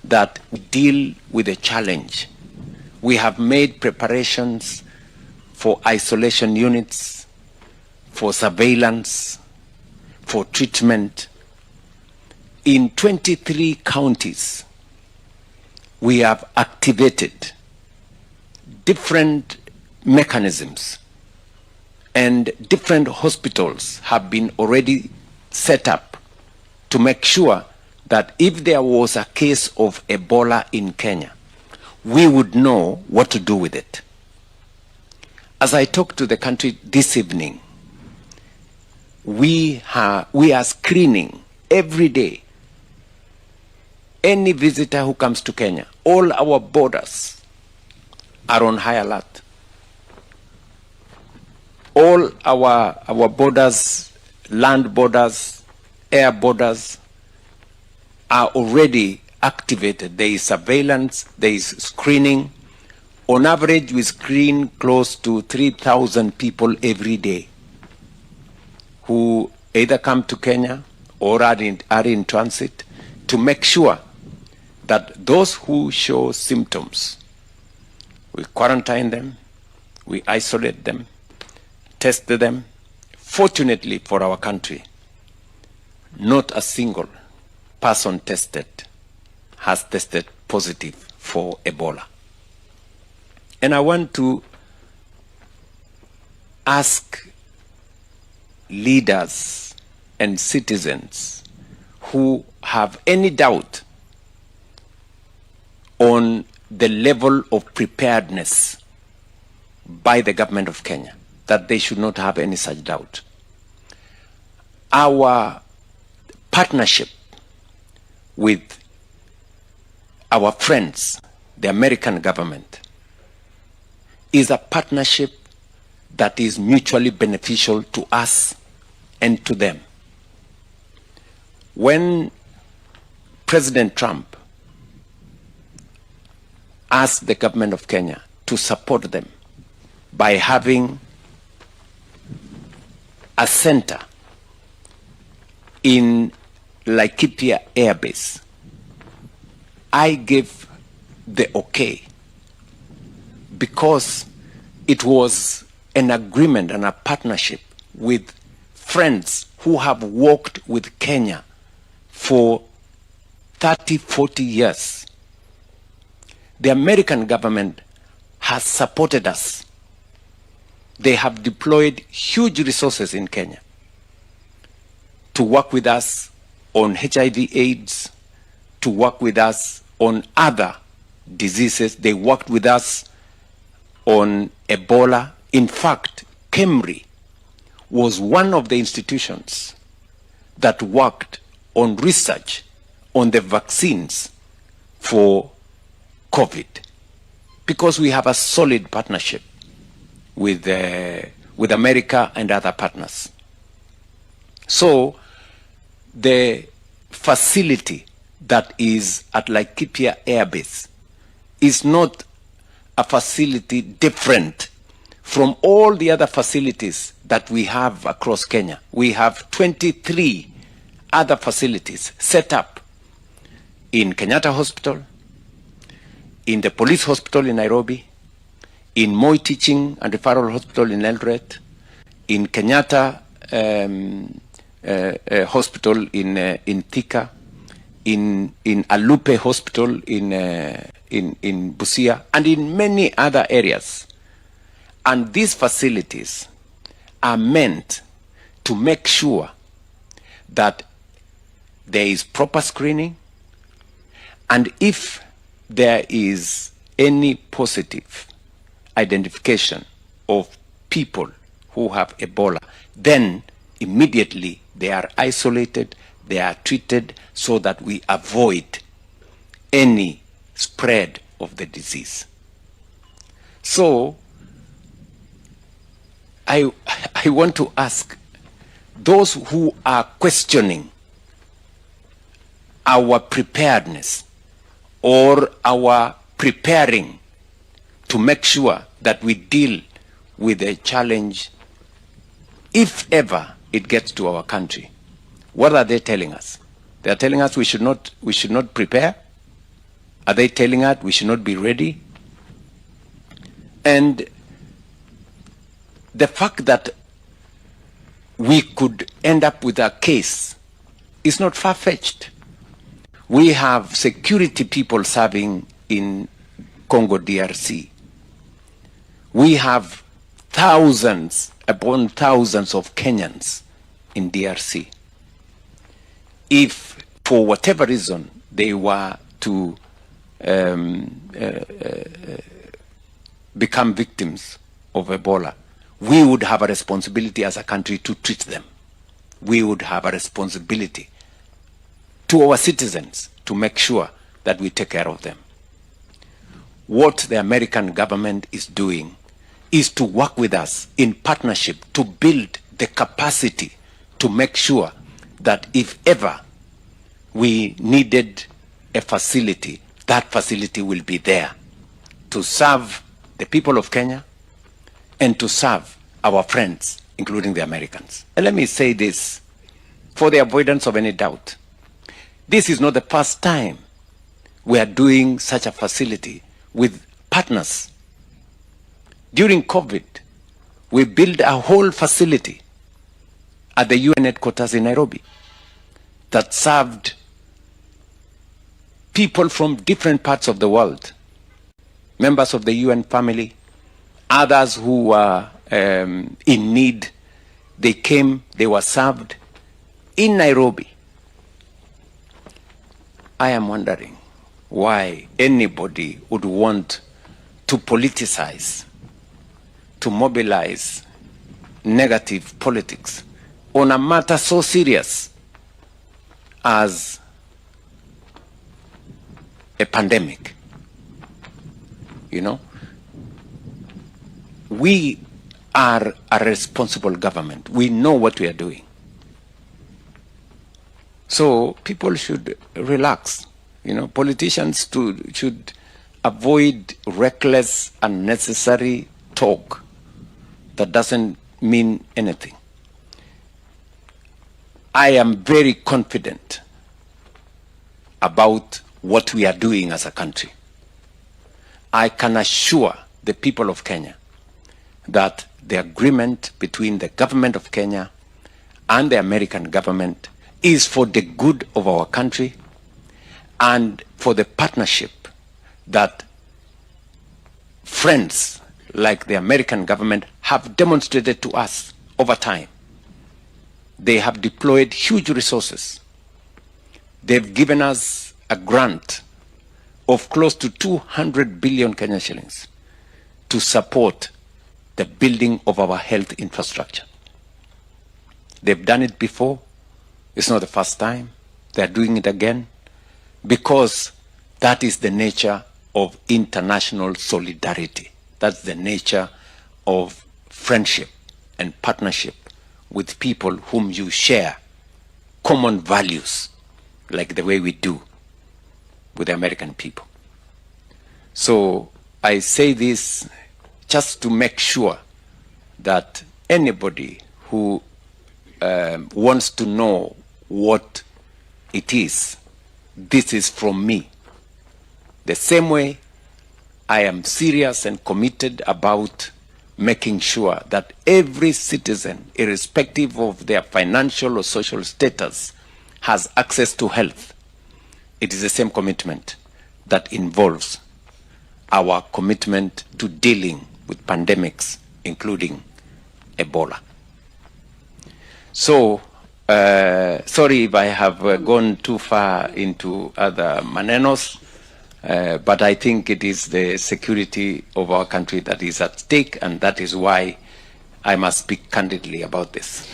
that we deal with the challenge. We have made preparations for isolation units, for surveillance, for treatment. In 23 counties, we have activated different mechanisms, and different hospitals have been already set up to make sure that if there was a case of Ebola in Kenya, we would know what to do with it. As I talk to the country this evening, we are screening every day any visitor who comes to Kenya. All our borders are on high alert. All our borders, land borders, air borders are already activated. There is surveillance, there is screening. On average, we screen close to 3,000 people every day who either come to Kenya or are in transit, to make sure that those who show symptoms, we quarantine them, we isolate them, test them. Fortunately for our country, not a single person tested has tested positive for Ebola. And I want to ask leaders and citizens who have any doubt on the level of preparedness by the government of Kenya, that they should not have any such doubt. Our partnership with our friends, the American government, is a partnership that is mutually beneficial to us and to them. When President Trump asked the government of Kenya to support them by having a center in Laikipia Airbase, I gave the okay, because it was an agreement and a partnership with friends who have worked with Kenya for 30, 40 years. The American government has supported us. They have deployed huge resources in Kenya to work with us on HIV/AIDS, to work with us on other diseases. They worked with us on Ebola. In fact, KEMRI was one of the institutions that worked on research on the vaccines for COVID, because we have a solid partnership with America and other partners. So the facility that is at Laikipia Airbase is not a facility different from all the other facilities that we have across Kenya. We have 23 other facilities set up in Kenyatta Hospital, in the police hospital in Nairobi, in Moi Teaching and Referral Hospital in Eldoret, in Kenyatta Hospital in Thika, in Alupe Hospital in Busia, and in many other areas. And these facilities are meant to make sure that there is proper screening, and if there is any positive identification of people who have Ebola, then immediately they are isolated, they are treated, so that we avoid any spread of the disease. So I want to ask those who are questioning our preparedness or our preparing to make sure that we deal with a challenge, if ever it gets to our country. What are they telling us? They are telling us we should not prepare. Are they telling us we should not be ready? And the fact that we could end up with a case is not far-fetched. We have security people serving in Congo DRC. We have thousands upon thousands of Kenyans in DRC. If, for whatever reason, they were to become victims of Ebola, we would have a responsibility as a country to treat them. We would have a responsibility to our citizens to make sure that we take care of them. What the American government is doing is to work with us in partnership to build the capacity to make sure that if ever we needed a facility, that facility will be there to serve the people of Kenya and to serve our friends, including the Americans. And let me say this, for the avoidance of any doubt. This is not the first time we are doing such a facility with partners. During COVID, we built a whole facility at the UN headquarters in Nairobi that served people from different parts of the world, members of the UN family, others who were in need. They came, they were served in Nairobi. I am wondering why anybody would want to politicize, to mobilize negative politics on a matter so serious as a pandemic. You know, we are a responsible government. We know what we are doing. So people should relax. You know, politicians should avoid reckless, unnecessary talk that doesn't mean anything. I am very confident about what we are doing as a country. I can assure the people of Kenya that the agreement between the government of Kenya and the American government is for the good of our country and for the partnership that friends like the American government have demonstrated to us over time. They have deployed huge resources. They've given us a grant of close to 200 billion Kenya shillings to support the building of our health infrastructure. They've done it before. It's not the first time. They're doing it again because that is the nature of international solidarity. That's the nature of friendship and partnership with people whom you share common values, like the way we do with the American people. So I say this just to make sure that anybody who wants to know what it is, this is from me. The same way I am serious and committed about making sure that every citizen, irrespective of their financial or social status, has access to health. It is the same commitment that involves our commitment to dealing with pandemics, including Ebola. So, sorry if I have gone too far into other manenos, but I think it is the security of our country that is at stake, and that is why I must speak candidly about this.